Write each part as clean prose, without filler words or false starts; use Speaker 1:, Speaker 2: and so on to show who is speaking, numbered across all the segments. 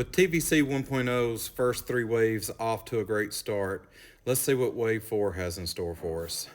Speaker 1: With TVC 1.0's first three waves off to a great start, let's see what Wave 4 has in store for us.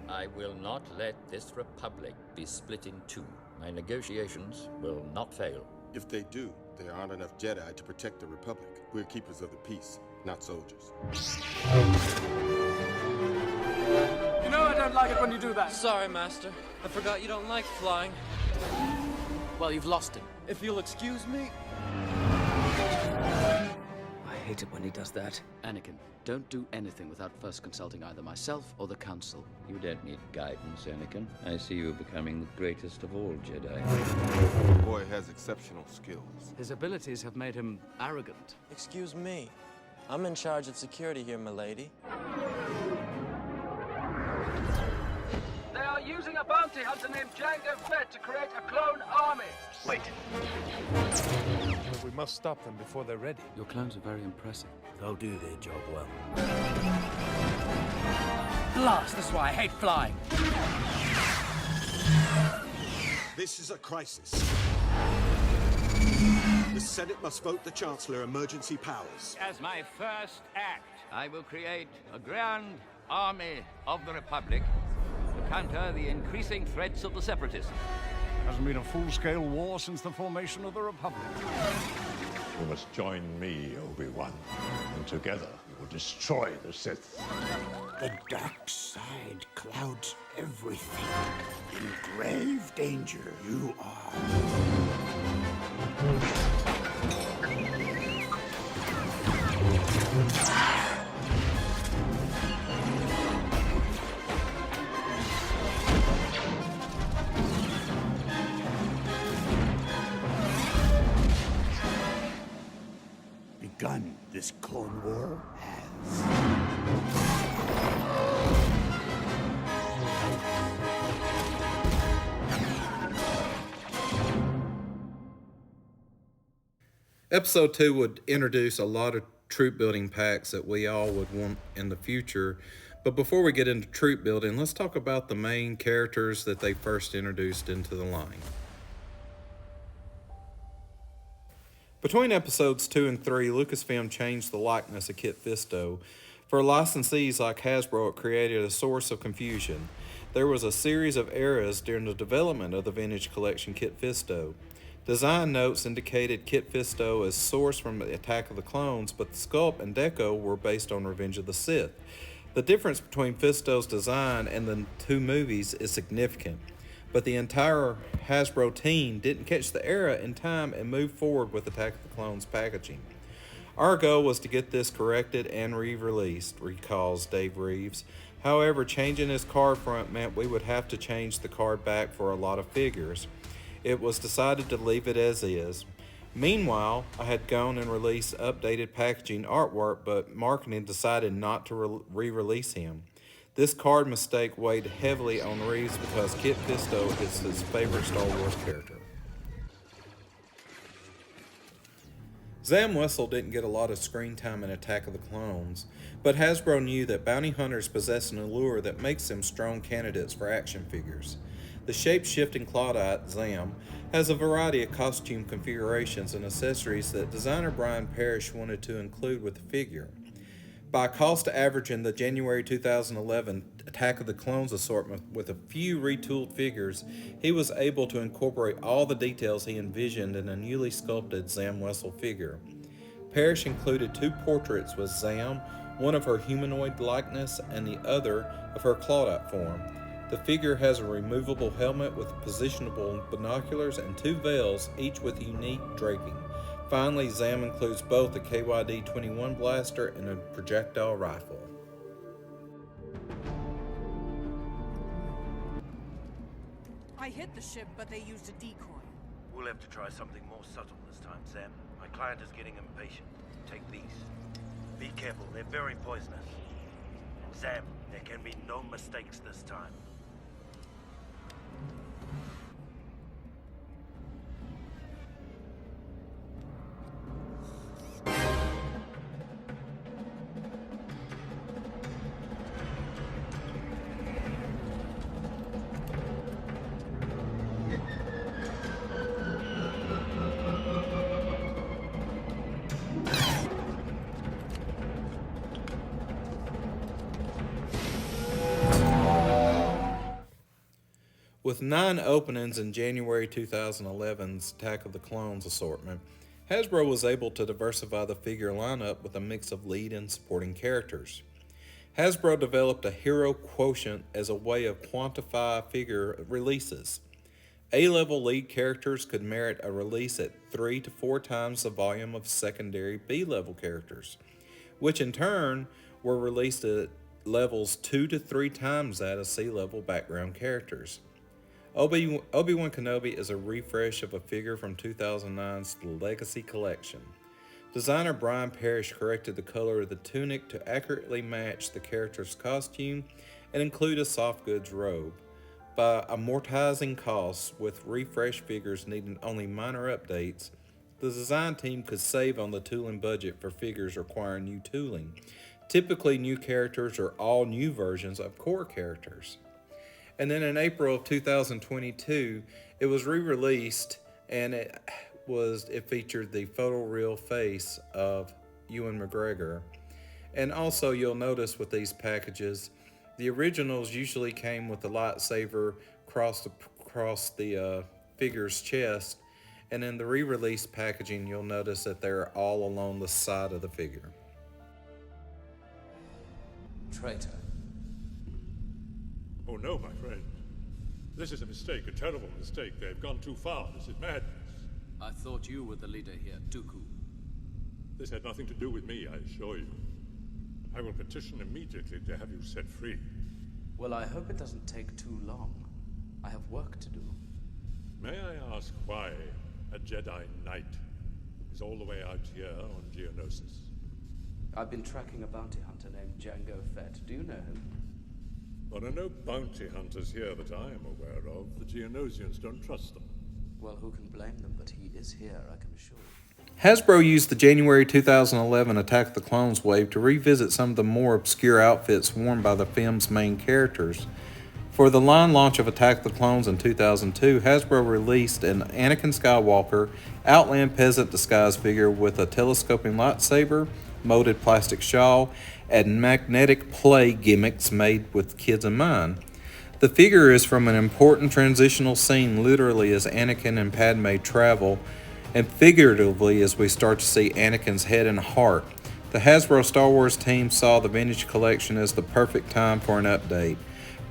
Speaker 2: I will not let this republic be split in two. My negotiations will not fail.
Speaker 3: If they do, there aren't enough Jedi to protect the Republic. We're keepers of the peace, not soldiers.
Speaker 4: You know I don't like it when you do that.
Speaker 5: Sorry, Master. I forgot you don't like flying.
Speaker 4: Well, you've lost him.
Speaker 5: If you'll excuse me.
Speaker 4: I hate it when he does that.
Speaker 6: Anakin, don't do anything without first consulting either myself or the Council.
Speaker 7: You don't need guidance, Anakin. I see you becoming the greatest of all Jedi.
Speaker 3: The boy has exceptional skills.
Speaker 6: His abilities have made him arrogant.
Speaker 5: Excuse me. I'm in charge of security here, milady.
Speaker 4: They are using a bounty hunter named Jango Fett to create a clone army.
Speaker 8: Wait.
Speaker 9: We must stop them before they're ready.
Speaker 6: Your clones are very impressive.
Speaker 8: They'll do their job well.
Speaker 4: Blast, that's why I hate flying.
Speaker 10: This is a crisis. The Senate must vote the Chancellor emergency powers.
Speaker 11: As my first act, I will create a grand army of the Republic to counter the increasing threats of the Separatists.
Speaker 9: Hasn't been a full-scale war since the formation of the Republic.
Speaker 12: You must join me, Obi-Wan, and together we will destroy the Sith.
Speaker 8: The dark side clouds everything. In grave danger you are. Begun this Clone War has.
Speaker 1: Episode 2 would introduce a lot of troop building packs that we all would want in the future. But before we get into troop building, let's talk about the main characters that they first introduced into the line. Between episodes 2 and 3, Lucasfilm changed the likeness of Kit Fisto. For licensees like Hasbro, it created a source of confusion. There was a series of errors during the development of the vintage collection Kit Fisto. Design notes indicated Kit Fisto as sourced from Attack of the Clones, but the sculpt and deco were based on Revenge of the Sith. The difference between Fisto's design and the two movies is significant, but the entire Hasbro team didn't catch the error in time and moved forward with Attack of the Clones packaging. Our goal was to get this corrected and re-released, recalls Dave Reeves. However, changing his card front meant we would have to change the card back for a lot of figures. It was decided to leave it as is. Meanwhile, I had gone and released updated packaging artwork, but marketing decided not to re-release him. This card mistake weighed heavily on Reeves because Kit Fisto is his favorite Star Wars character. Zam Wessel didn't get a lot of screen time in Attack of the Clones, but Hasbro knew that bounty hunters possess an allure that makes them strong candidates for action figures. The shape-shifting Claudite, Zam, has a variety of costume configurations and accessories that designer Brian Parrish wanted to include with the figure. By cost averaging the January 2011 Attack of the Clones assortment with a few retooled figures, he was able to incorporate all the details he envisioned in a newly sculpted Zam Wessel figure. Parrish included two portraits with Zam, one of her humanoid likeness and the other of her Claudite form. The figure has a removable helmet with positionable binoculars and two veils, each with unique draping. Finally, Zam includes both a KYD-21 blaster and a projectile rifle.
Speaker 13: I hit the ship, but they used a decoy.
Speaker 8: We'll have to try something more subtle this time, Sam. My client is getting impatient. Take these. Be careful, they're very poisonous. And Sam, there can be no mistakes this time.
Speaker 1: With 9 openings in January 2011's Attack of the Clones assortment, Hasbro was able to diversify the figure lineup with a mix of lead and supporting characters. Hasbro developed a hero quotient as a way of quantify figure releases. A-level lead characters could merit a release at 3 to 4 times the volume of secondary B-level characters, which in turn were released at levels 2 to 3 times that of C-level background characters. Obi-Wan Kenobi is a refresh of a figure from 2009's Legacy Collection. Designer Brian Parrish corrected the color of the tunic to accurately match the character's costume and include a soft goods robe. By amortizing costs with refreshed figures needing only minor updates, the design team could save on the tooling budget for figures requiring new tooling. Typically, new characters are all new versions of core characters. And then in April of 2022, it was re-released, and it featured the photoreal face of Ewan McGregor. And also, you'll notice with these packages, the originals usually came with the lightsaber across the figure's chest, and in the re-release packaging, you'll notice that they're all along the side of the figure.
Speaker 14: Traitor.
Speaker 12: Oh no, my friend. This is a mistake, a terrible mistake. They've gone too far. This is madness.
Speaker 6: I thought you were the leader here, Dooku.
Speaker 12: This had nothing to do with me, I assure you. I will petition immediately to have you set free.
Speaker 6: Well, I hope it doesn't take too long. I have work to do.
Speaker 12: May I ask why a Jedi Knight is all the way out here on Geonosis?
Speaker 6: I've been tracking a bounty hunter named Jango Fett. Do you know him?
Speaker 12: There are no bounty hunters here that I am aware of. The Geonosians don't trust them.
Speaker 6: Well, who can blame them? But he is here, I can assure you.
Speaker 1: Hasbro used the January 2011 Attack of the Clones wave to revisit some of the more obscure outfits worn by the film's main characters. For the line launch of Attack of the Clones in 2002, Hasbro released an Anakin Skywalker Outland peasant disguise figure with a telescoping lightsaber, molded plastic shawl, and magnetic play gimmicks made with kids in mind. The figure is from an important transitional scene literally as Anakin and Padme travel, and figuratively as we start to see Anakin's head and heart. The Hasbro Star Wars team saw the vintage collection as the perfect time for an update.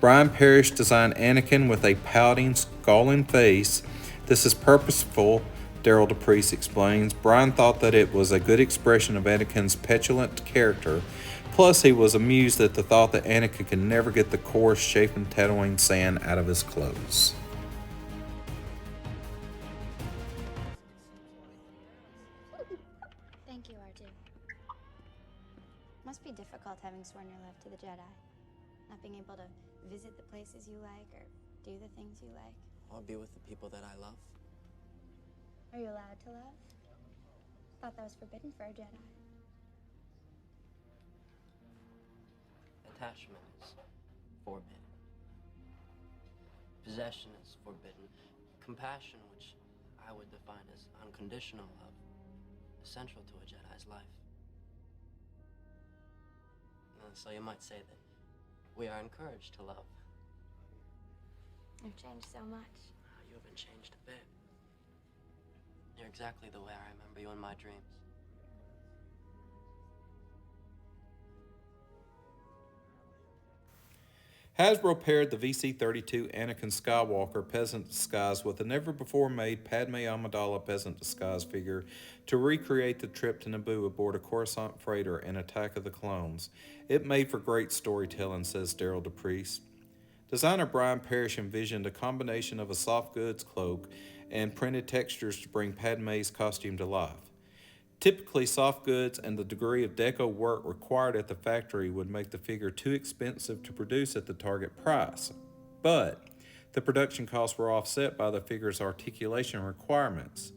Speaker 1: Brian Parrish designed Anakin with a pouting, scowling face. This is purposeful, Daryl DePriest explains. Brian thought that it was a good expression of Anakin's petulant character. Plus, he was amused at the thought that Anakin could never get the coarse, chafing Tatooine sand out of his clothes.
Speaker 15: Thank you, R2. Must be difficult having sworn your love to the Jedi. Not being able to visit the places you like or do the things you like.
Speaker 5: Or be with the people that I love.
Speaker 15: Are you allowed to love? Thought that was forbidden for a Jedi.
Speaker 5: Attachment is forbidden. Possession is forbidden. Compassion, which I would define as unconditional love, is central to a Jedi's life. And so you might say that we are encouraged to love.
Speaker 15: You've changed so much.
Speaker 5: You haven't changed a bit. You're exactly the way I remember you in my dreams.
Speaker 1: Hasbro paired the VC-32 Anakin Skywalker peasant disguise with a never-before-made Padme Amidala peasant disguise figure to recreate the trip to Naboo aboard a Coruscant freighter in Attack of the Clones. It made for great storytelling, says Daryl DePriest. Designer Brian Parrish envisioned a combination of a soft goods cloak and printed textures to bring Padme's costume to life. Typically, soft goods and the degree of deco work required at the factory would make the figure too expensive to produce at the target price. But the production costs were offset by the figure's articulation requirements.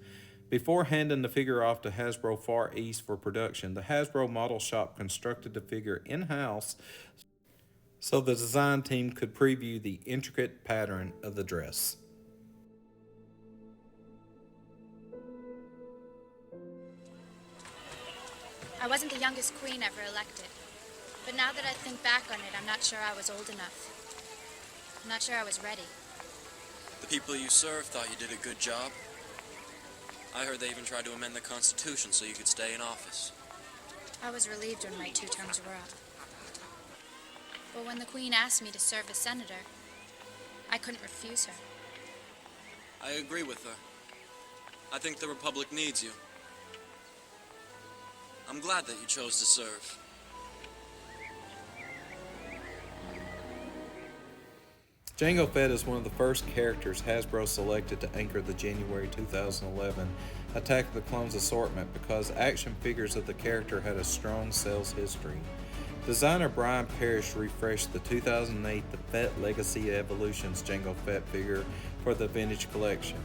Speaker 1: Before handing the figure off to Hasbro Far East for production, the Hasbro model shop constructed the figure in-house so the design team could preview the intricate pattern of the dress.
Speaker 15: I wasn't the youngest queen ever elected. But now that I think back on it, I'm not sure I was old enough. I'm not sure I was ready.
Speaker 14: The people you served thought you did a good job. I heard they even tried to amend the Constitution so you could stay in office.
Speaker 15: I was relieved when my 2 terms were up. But when the Queen asked me to serve as senator, I couldn't refuse her.
Speaker 14: I agree with her. I think the Republic needs you. I'm glad that you chose to serve.
Speaker 1: Jango Fett is one of the first characters Hasbro selected to anchor the January 2011 Attack of the Clones assortment because action figures of the character had a strong sales history. Designer Brian Parrish refreshed the 2008 The Fett Legacy Evolutions Jango Fett figure for the Vintage Collection.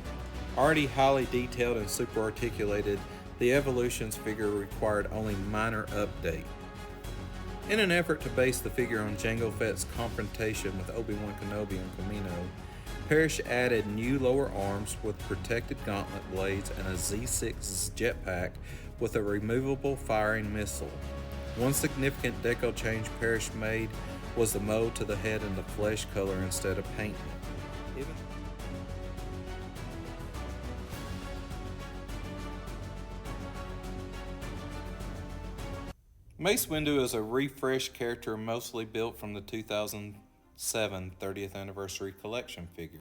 Speaker 1: Already highly detailed and super articulated, the Evolutions figure required only minor update. In an effort to base the figure on Jango Fett's confrontation with Obi-Wan Kenobi on Kamino, Parrish added new lower arms with protected gauntlet blades and a Z6 jetpack with a removable firing missile. One significant deco change Parrish made was the mold to the head in the flesh color instead of painting it. Mace Windu is a refreshed character mostly built from the 2007 30th Anniversary Collection figure.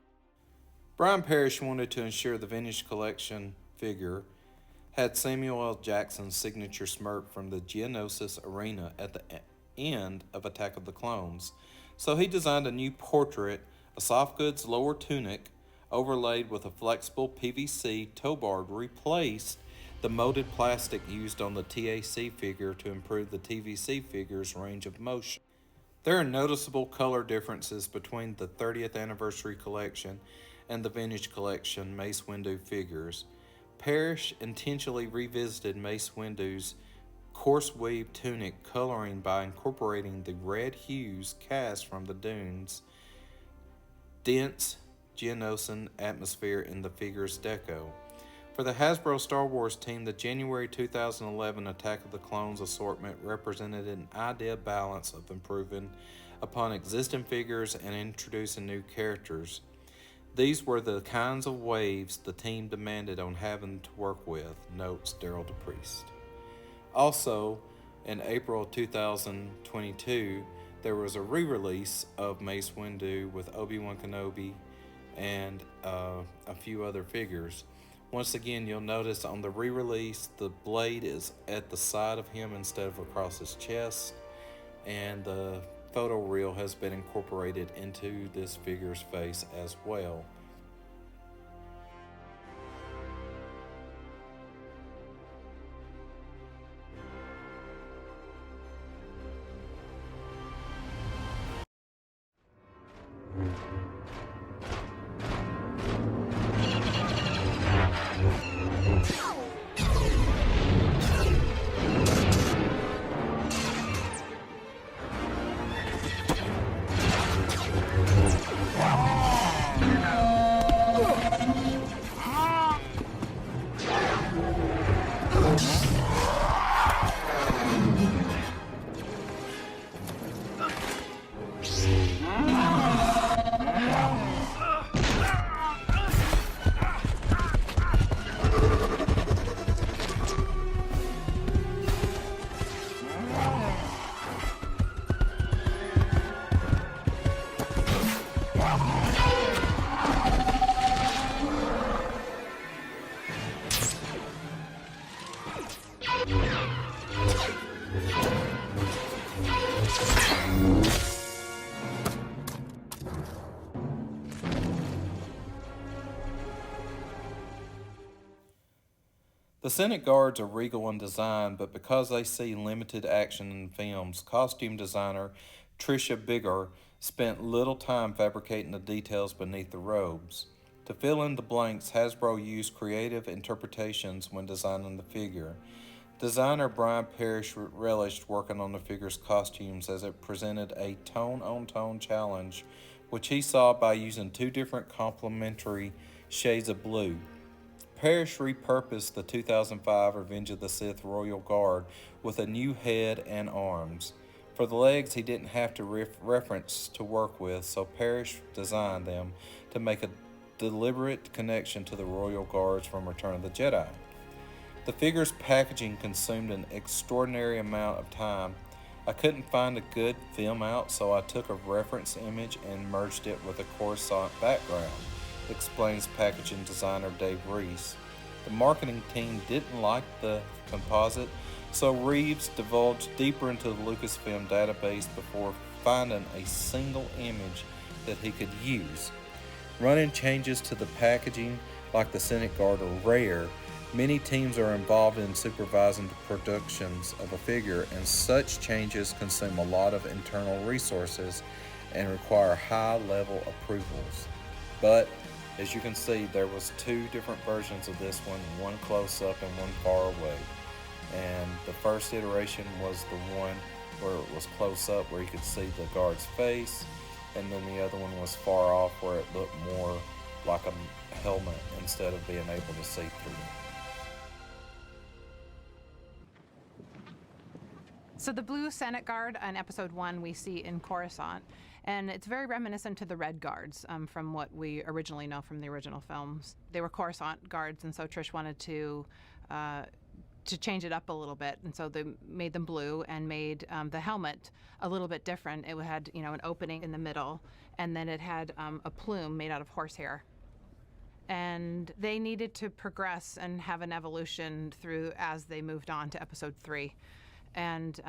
Speaker 1: Brian Parrish wanted to ensure the Vintage Collection figure had Samuel L. Jackson's signature smirk from the Geonosis Arena at the end of Attack of the Clones, so he designed a new portrait, a soft goods lower tunic, overlaid with a flexible PVC tow bar replaced the molded plastic used on the TAC figure to improve the TVC figure's range of motion. There are noticeable color differences between the 30th Anniversary Collection and the Vintage Collection Mace Windu figures. Parrish intentionally revisited Mace Windu's coarse weave tunic coloring by incorporating the red hues cast from the dunes' dense Geonosian atmosphere in the figure's deco. For the Hasbro Star Wars team, the January 2011 Attack of the Clones assortment represented an ideal balance of improving upon existing figures and introducing new characters. These were the kinds of waves the team demanded on having to work with, notes Daryl DePriest. Also, in April 2022, there was a re-release of Mace Windu with Obi-Wan Kenobi and a few other figures. Once again, you'll notice on the re-release, the blade is at the side of him instead of across his chest, and the photo reel has been incorporated into this figure's face as well. The Senate Guards are regal in design, but because they see limited action in films, costume designer Tricia Biggar spent little time fabricating the details beneath the robes. To fill in the blanks, Hasbro used creative interpretations when designing the figure. Designer Brian Parrish relished working on the figure's costumes as it presented a tone-on-tone challenge, which he saw by using 2 different complementary shades of blue. Parrish repurposed the 2005 Revenge of the Sith Royal Guard with a new head and arms. For the legs, he didn't have to reference to work with, so Parrish designed them to make a deliberate connection to the Royal Guards from Return of the Jedi. The figure's packaging consumed an extraordinary amount of time. I couldn't find a good film out, so I took a reference image and merged it with a Coruscant background, explains packaging designer Dave Reese. The marketing team didn't like the composite, so Reeves divulged deeper into the Lucasfilm database before finding a single image that he could use. Running changes to the packaging, like the Senate Guard, are rare. Many teams are involved in supervising the productions of a figure, and such changes consume a lot of internal resources and require high-level approvals. But as you can see, there was two different versions of this one close-up and one far away. And the first iteration was the one where it was close-up, where you could see the guard's face, and then the other one was far off, where it looked more like a helmet instead of being able to see through it.
Speaker 13: So the blue Senate Guard in Episode 1 we see in Coruscant, and it's very reminiscent to the Red Guards from what we originally know from the original films. They were Coruscant Guards, and so Trish wanted to change it up a little bit, and so they made them blue and made the helmet a little bit different. It had, an opening in the middle, and then it had a plume made out of horsehair. And they needed to progress and have an evolution through as they moved on to Episode 3. And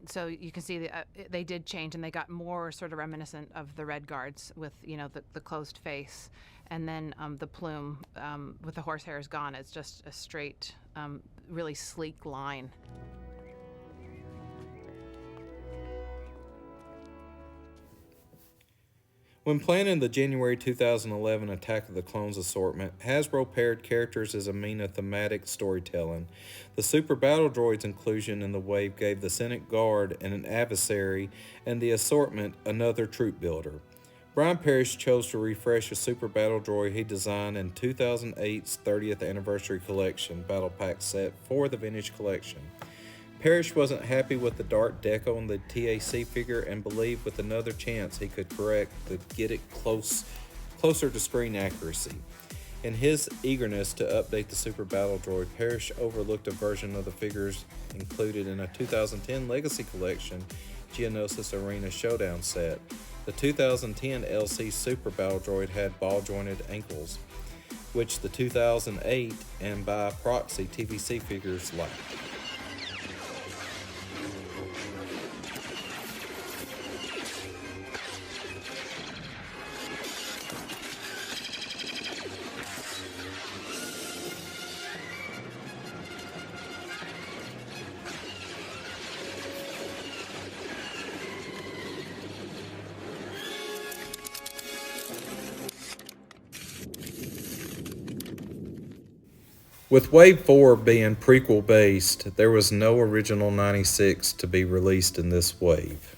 Speaker 13: so you can see they did change, and they got more sort of reminiscent of the Red Guards with, the closed face. And then the plume with the horsehair is gone. It's just a straight, really sleek line.
Speaker 1: When planning the January 2011 Attack of the Clones assortment, Hasbro paired characters as a mean of thematic storytelling. The Super Battle Droid's inclusion in the wave gave the Senate Guard an adversary, and the assortment another troop builder. Brian Parrish chose to refresh a Super Battle Droid he designed in 2008's 30th Anniversary Collection Battle Pack set for the Vintage Collection. Parrish wasn't happy with the dark deco on the TAC figure and believed with another chance he could correct to get it closer to screen accuracy. In his eagerness to update the Super Battle Droid, Parrish overlooked a version of the figures included in a 2010 Legacy Collection Geonosis Arena Showdown set. The 2010 LC Super Battle Droid had ball-jointed ankles, which the 2008 and by proxy TVC figures lacked. With Wave 4 being prequel-based, there was no original 96 to be released in this wave.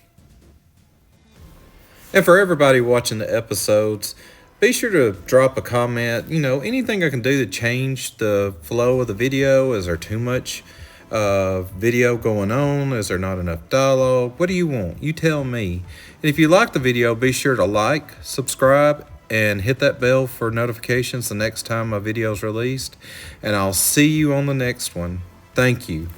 Speaker 1: And for everybody watching the episodes, be sure to drop a comment. Anything I can do to change the flow of the video. Is there too much video going on? Is there not enough dialogue? What do you want? You tell me. And if you like the video, be sure to like, subscribe, and hit that bell for notifications the next time a video is released. And I'll see you on the next one. Thank you.